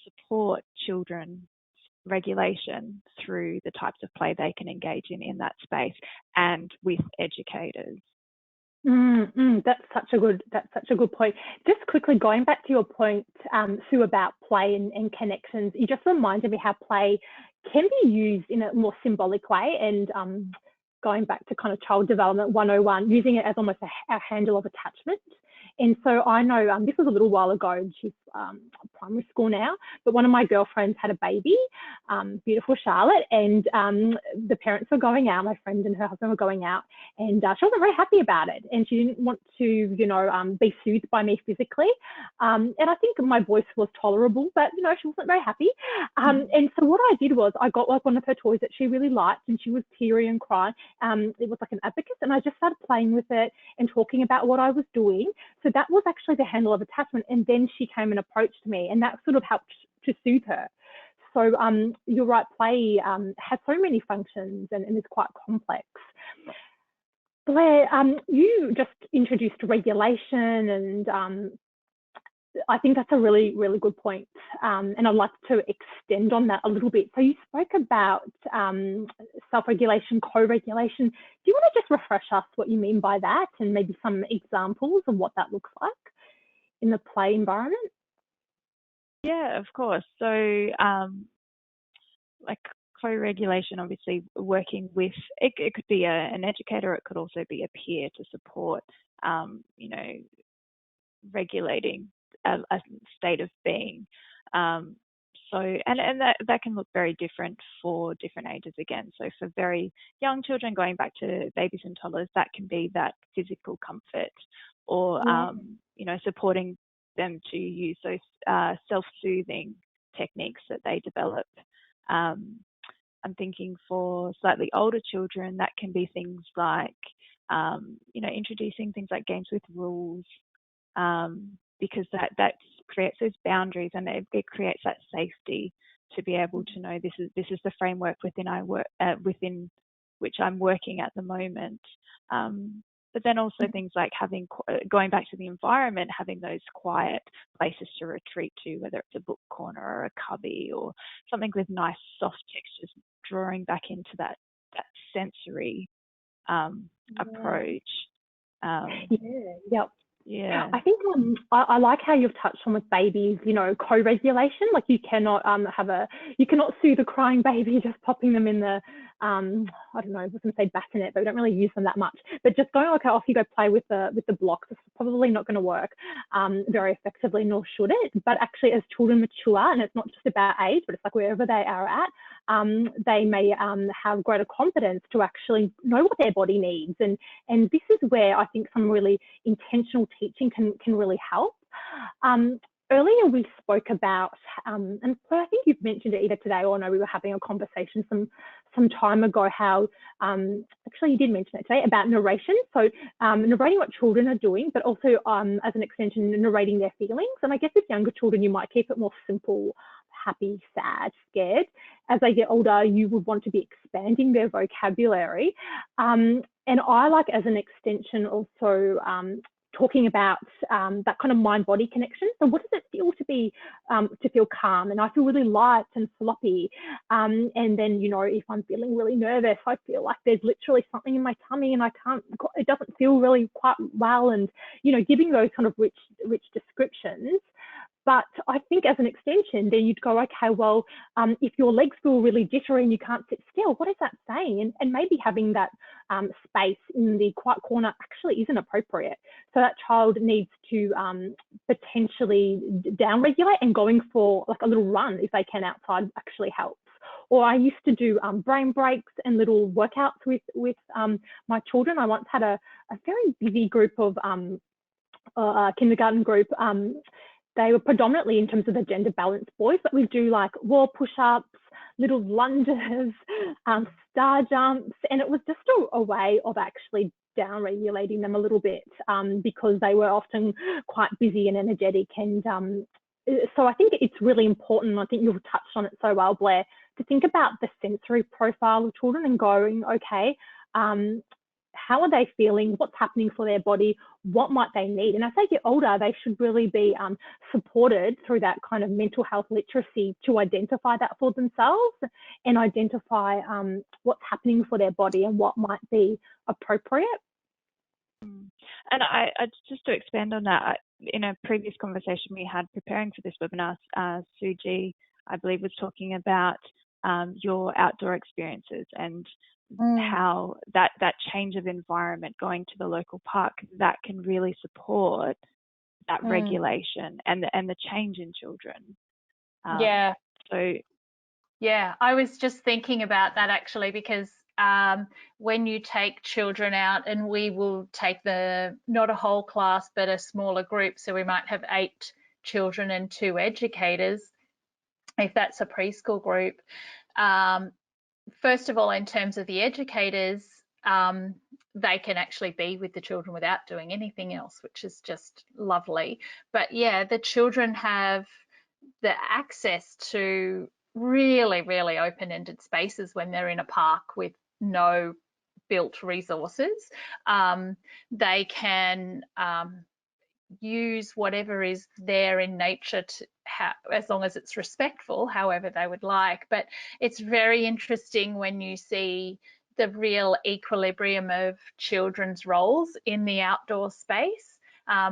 support children's regulation through the types of play they can engage in that space, and with educators. That's such a good point. Just quickly going back to your point, Sue, about play and connections, you just reminded me how play can be used in a more symbolic way, and going back to kind of child development 101, using it as almost a handle of attachment. And so I know this was a little while ago, she's primary school now, but one of my girlfriends had a baby, beautiful Charlotte, and the parents were going out, my friend and her husband were going out, and she wasn't very happy about it. And she didn't want to, you know, be soothed by me physically. And I think my voice was tolerable, but, you know, she wasn't very happy. And so what I did was I got like one of her toys that she really liked, and she was teary and crying. It was like an abacus, and I just started playing with it and talking about what I was doing. So that was actually the handle of attachment. And then she came and approached me, and that sort of helped to soothe her. So you're right, play has so many functions and is quite complex. Blair, you just introduced regulation, and I think that's a really, really good point. And I'd like to extend on that a little bit. So you spoke about self-regulation, co-regulation. Do you want to just refresh us what you mean by that, and maybe some examples of what that looks like in the play environment? Yeah, of course. So like co-regulation, obviously working with, it could be an educator, it could also be a peer to support, you know, regulating a state of being. So, and that can look very different for different ages again. So for very young children, going back to babies and toddlers, that can be that physical comfort, or, you know, supporting them to use those self-soothing techniques that they develop. I'm thinking for slightly older children, that can be things like, you know, introducing things like games with rules, because that creates those boundaries, and it creates that safety to be able to know this is the framework within which I'm working at the moment. But then also things like going back to the environment, having those quiet places to retreat to, whether it's a book corner or a cubby or something with nice soft textures, drawing back into that sensory approach. Yeah. I think I like how you've touched on with babies, you know, co-regulation. Like you cannot you cannot soothe a crying baby just popping them in the I don't know, I was going to say bassinet, but we don't really use them that much. But just going, okay, off you go play with the blocks, it's probably not going to work very effectively, nor should it. But actually, as children mature, and it's not just about age, but it's like wherever they are at, they may have greater confidence to actually know what their body needs. And this is where I think some really intentional teaching can really help. Earlier we spoke about, and I think you've mentioned it either today or no, we were having a conversation some time ago how, actually you did mention it today, about narration. So narrating what children are doing, but also as an extension, narrating their feelings. And I guess with younger children, you might keep it more simple, happy, sad, scared. As they get older, you would want to be expanding their vocabulary. And I like, as an extension, also talking about that kind of mind-body connection. So what does it feel to feel calm? And I feel really light and floppy. And then, you know, if I'm feeling really nervous, I feel like there's literally something in my tummy and it doesn't feel really quite well. And, you know, giving those kind of rich descriptions. But I think as an extension, then you'd go, okay, well, if your legs feel really jittery and you can't sit still, what is that saying? And maybe having that space in the quiet corner actually isn't appropriate. So that child needs to potentially downregulate, and going for like a little run if they can outside actually helps. Or I used to do brain breaks and little workouts with my children. I once had a very busy group of kindergarten group. They were predominantly, in terms of the gender balanced boys, but we do like wall push-ups, little lunges, star jumps, and it was just a way of actually down-regulating them a little bit, because they were often quite busy and energetic. And so I think it's really important, I think you've touched on it so well, Blair, to think about the sensory profile of children and going, okay, how are they feeling? What's happening for their body? What might they need? And as they get older, they should really be supported through that kind of mental health literacy to identify that for themselves and identify what's happening for their body and what might be appropriate. And I just to expand on that, in a previous conversation we had preparing for this webinar, Suji, I believe, was talking about your outdoor experiences and how that change of environment, going to the local park, that can really support that regulation and the change in children. Yeah. So yeah, I was just thinking about that actually, because when you take children out, and we will take not a whole class, but a smaller group, so we might have 8 children and 2 educators, if that's a preschool group. First of all, in terms of the educators, they can actually be with the children without doing anything else, which is just lovely. But yeah, the children have the access to really, really open-ended spaces when they're in a park with no built resources. They can use whatever is there in nature as long as it's respectful, however they would like. But it's very interesting when you see the real equilibrium of children's roles in the outdoor space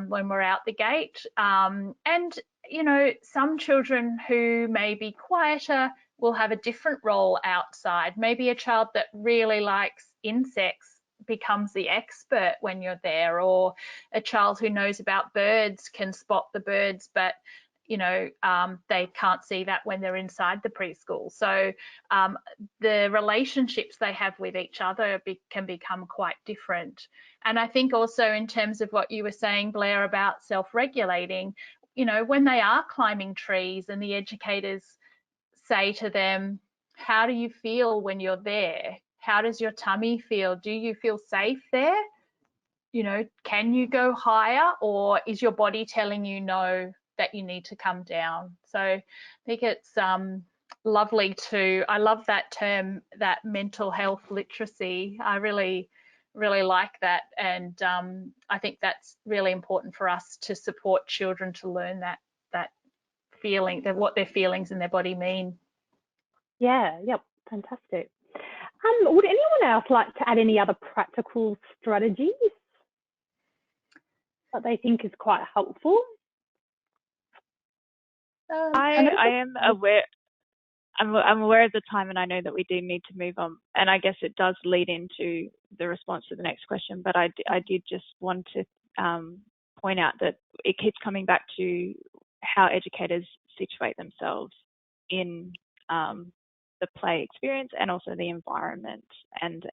when we're out the gate. And, you know, some children who may be quieter will have a different role outside. Maybe a child that really likes insects becomes the expert when you're there, or a child who knows about birds can spot the birds, but you know, they can't see that when they're inside the preschool. So the relationships they have with each other can become quite different. And I think also, in terms of what you were saying, Blair, about self-regulating, you know, when they are climbing trees and the educators say to them, how do you feel when you're there? How does your tummy feel? Do you feel safe there? You know, can you go higher, or is your body telling you no, that you need to come down? So I think it's lovely I love that term, that mental health literacy. I really, really like that. And I think that's really important for us to support children to learn that feeling, that what their feelings in their body mean. Yeah, yep, fantastic. Would anyone else like to add any other practical strategies that they think is quite helpful? I am aware. I'm aware of the time, and I know that we do need to move on. And I guess it does lead into the response to the next question. But I did just want to point out that it keeps coming back to how educators situate themselves in the play experience and also the environment, and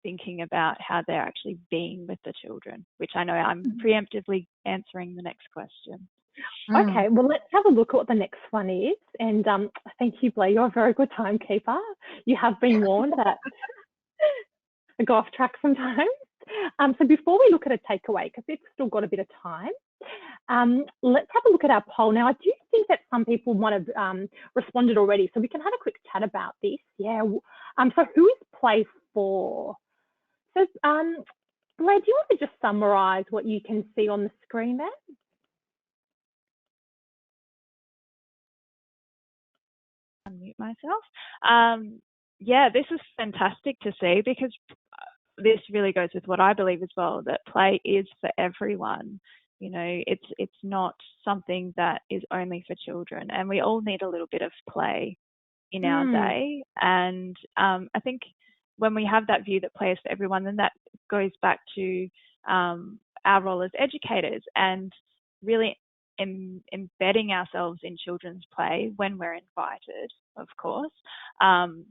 thinking about how they're actually being with the children, which I know I'm preemptively answering the next question. Okay, well, let's have a look at what the next one is. And thank you, Blair. You're a very good timekeeper. You have been warned that I go off track sometimes. So before we look at a takeaway, because we've still got a bit of time, let's have a look at our poll. Now, I do think that some people might have responded already, so we can have a quick chat about this. Yeah. So who is play for? So, Blair, do you want to just summarise what you can see on the screen there? Unmute myself. Yeah, this is fantastic to see, because this really goes with what I believe as well, that play is for everyone. You know, it's not something that is only for children, and we all need a little bit of play in our day. And I think when we have that view that play is for everyone, then that goes back to our role as educators, and really embedding ourselves in children's play when we're invited, of course, and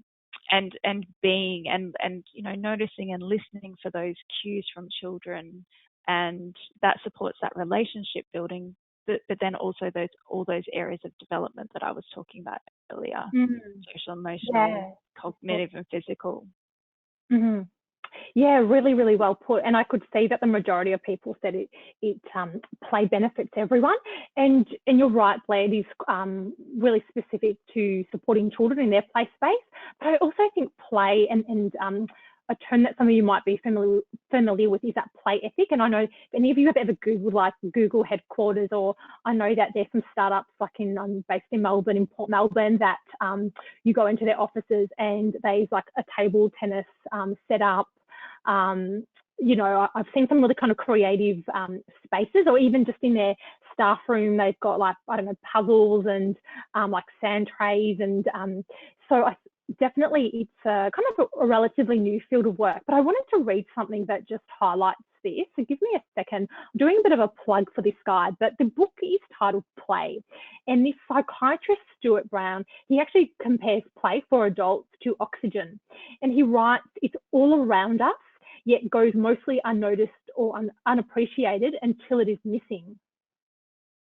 being and you know, noticing and listening for those cues from children, and that supports that relationship building, but then also all those areas of development that I was talking about earlier, social, emotional, cognitive, and physical. Yeah, really, really well put. And I could see that the majority of people said it play benefits everyone. And you're right, Blair, it is really specific to supporting children in their play space. But I also think play and a term that some of you might be familiar with is that play ethic. And I know if any of you have ever Googled like Google headquarters, or I know that there's some startups like based in Melbourne, in Port Melbourne, that you go into their offices and there's like a table tennis set up. You know, I've seen some really kind of creative spaces, or even just in their staff room, they've got like, I don't know, puzzles and like sand trays. And so definitely it's kind of a relatively new field of work. But I wanted to read something that just highlights this. So give me a second. I'm doing a bit of a plug for this guide, but the book is titled Play. And this psychiatrist, Stuart Brown, he actually compares play for adults to oxygen. And he writes, it's all around us, yet goes mostly unnoticed or unappreciated until it is missing.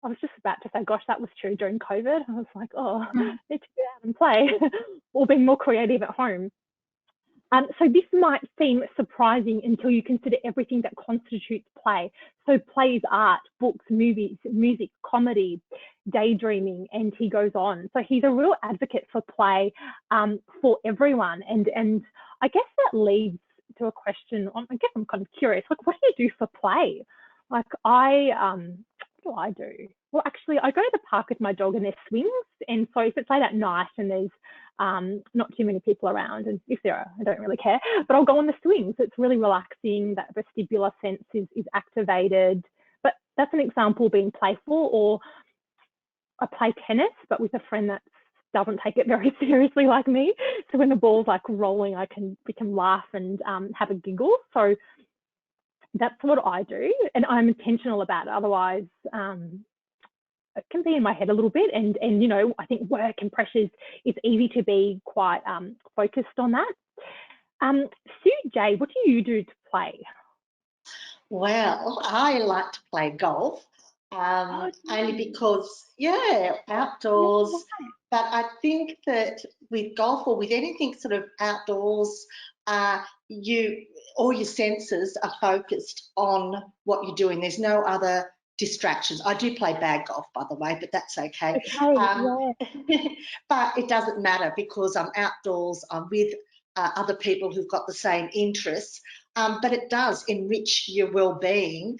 I was just about to say, gosh, that was true during COVID. I was like, oh, I need to get out and play, or being more creative at home. So this might seem surprising until you consider everything that constitutes play. So play is art, books, movies, music, comedy, daydreaming, and he goes on. So he's a real advocate for play for everyone. And I guess that leads to a question. I guess I'm kind of curious, like, what do you do for play? Like what do? Well, actually, I go to the park with my dog and there's swings. And so if it's late at night and there's not too many people around, and if there are, I don't really care, but I'll go on the swings. It's really relaxing. That vestibular sense is activated. But that's an example being playful. Or I play tennis, but with a friend that doesn't take it very seriously like me. So when the ball's like rolling, we can laugh and have a giggle. So that's what I do, and I'm intentional about it. Otherwise, it can be in my head a little bit. And you know, I think work and pressures, it's easy to be quite focused on that. Sue J, what do you do to play? Well, I like to play golf, only because, outdoors. But I think that with golf, or with anything sort of outdoors, all your senses are focused on what you're doing. There's no other distractions. I do play bad golf, by the way, but that's okay. But it doesn't matter, because I'm outdoors, I'm with other people who've got the same interests. But it does enrich your well-being,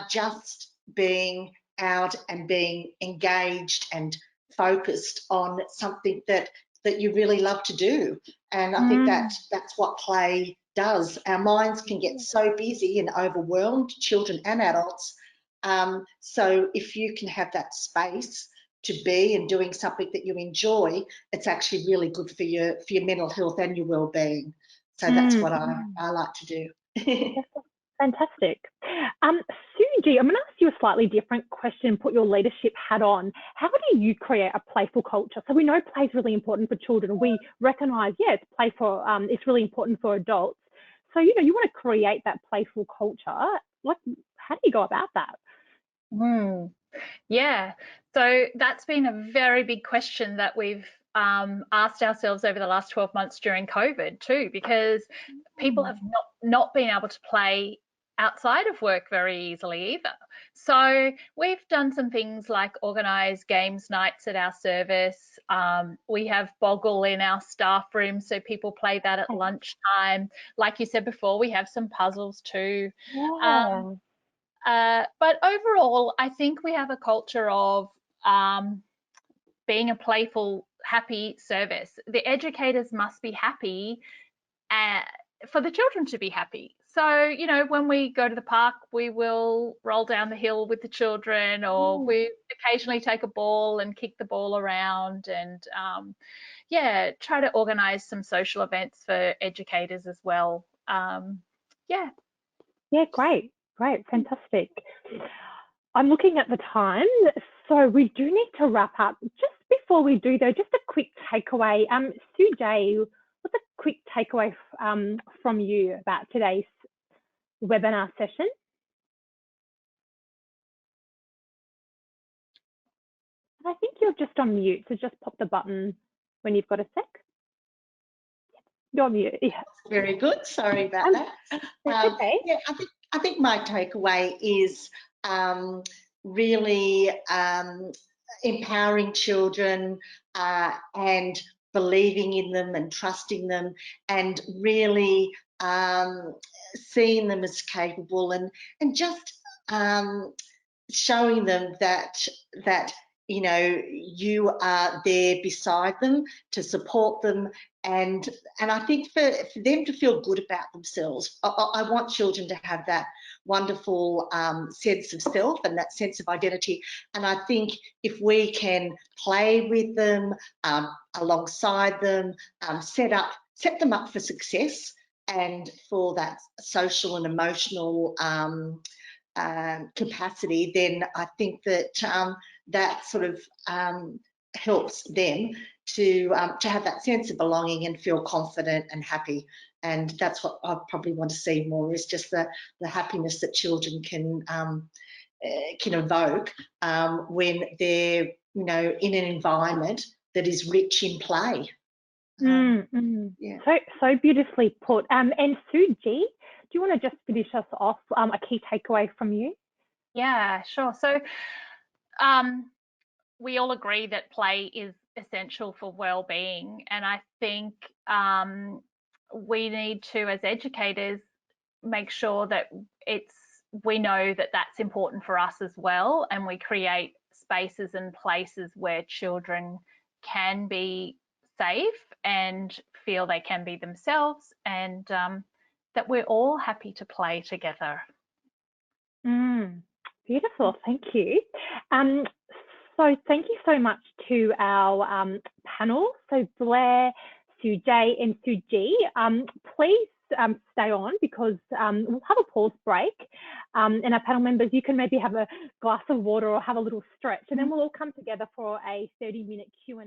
just being out and being engaged and focused on something that you really love to do. And I think that's what play does. Our minds can get so busy and overwhelmed, children and adults. So if you can have that space to be and doing something that you enjoy, it's actually really good for your mental health and your well-being. So that's what I like to do. Fantastic. Suji, I'm going to ask you a slightly different question, put your leadership hat on. How do you create a playful culture? So we know play is really important for children. We recognise, it's playful, it's really important for adults. So, you know, you want to create that playful culture. Like, how do you go about that? Yeah, so that's been a very big question that we've asked ourselves over the last 12 months during COVID too, because people have not been able to play outside of work very easily either. So we've done some things like organise games nights at our service. We have Boggle in our staff room, so people play that at lunchtime. Like you said before, we have some puzzles too. Yeah. But overall, I think we have a culture of being a playful, happy service. The educators must be happy for the children to be happy. So, you know, when we go to the park, we will roll down the hill with the children, or we occasionally take a ball and kick the ball around, and yeah, try to organise some social events for educators as well. Yeah. Yeah, great, fantastic. I'm looking at the time, so we do need to wrap up. Just before we do, though, just a quick takeaway. Sue J, what's a quick takeaway from you about today's webinar session? I think you're just on mute, so just pop the button when you've got a sec. You're on mute. Yeah. Very good. Sorry about that. Okay. Yeah, I think my takeaway is really empowering children and believing in them and trusting them, and really seeing them as capable, and just showing them that you know, you are there beside them to support them, and I think for them to feel good about themselves. I want children to have that wonderful sense of self and that sense of identity, and I think if we can play with them, alongside them, set them up for success and for that social and emotional capacity, then I think that that sort of helps them to have that sense of belonging and feel confident and happy. And that's what I probably want to see more, is just the happiness that children can evoke when they're, you know, in an environment that is rich in play. Yeah. So beautifully put. And Sue G, do you want to just finish us off, a key takeaway from you? Yeah, sure. So we all agree that play is essential for well-being, and I think we need to, as educators, make sure that we know that that's important for us as well, and we create spaces and places where children can be safe and feel they can be themselves, and that we're all happy to play together. Beautiful, thank you. So thank you so much to our panel. So Blair, Sue J and Sue G, please stay on, because we'll have a pause break, and our panel members, you can maybe have a glass of water or have a little stretch, and then we'll all come together for a 30-minute Q&A.